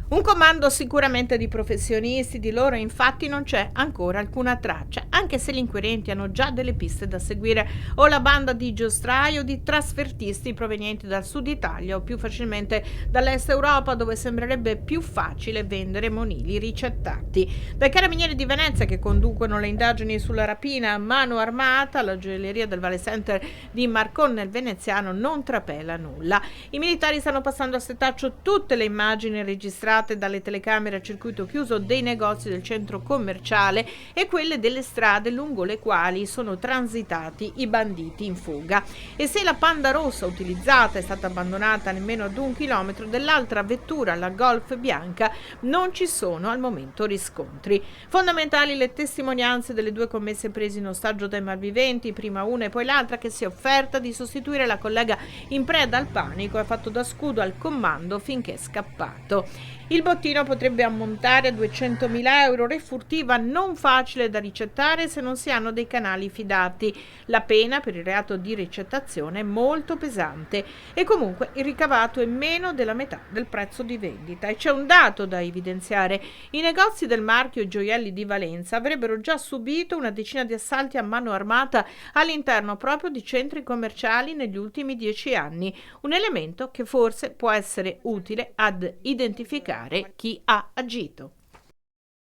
Un comando sicuramente di professionisti, di loro infatti non c'è ancora alcuna traccia, anche se gli inquirenti hanno già delle piste da seguire, o la banda di giostrai o di trasfertisti provenienti dal sud Italia o più facilmente dall'est Europa, dove sembrerebbe più facile vendere monili ricettati. Dai carabinieri di Venezia, che conducono le indagini sulla rapina a mano armata alla gioielleria del Vale Center di Marcon nel Veneziano, non trapela nulla. I militari stanno passando a setaccio tutte le immagini registrate dalle telecamere a circuito chiuso dei negozi del centro commerciale e quelle delle strade lungo le quali sono transitati i banditi in fuga. E se la Panda rossa utilizzata è stata abbandonata a nemmeno ad 1 chilometro dell'altra vettura, la Golf bianca, non ci sono al momento riscontri. Fondamentali le testimonianze delle due commesse prese in ostaggio dai malviventi, prima una e poi l'altra, che si è offerta di sostituire la collega in preda al panico e ha fatto da scudo al comando finché è scappato. Il bottino potrebbe ammontare a 200.000 euro, refurtiva non facile da ricettare se non si hanno dei canali fidati. La pena per il reato di ricettazione è molto pesante e comunque il ricavato è meno della metà del prezzo di vendita. E c'è un dato da evidenziare: i negozi del marchio Gioielli di Valenza avrebbero già subito una decina di assalti a mano armata all'interno proprio di centri commerciali negli ultimi 10 anni, un elemento che forse può essere utile ad identificare chi ha agito.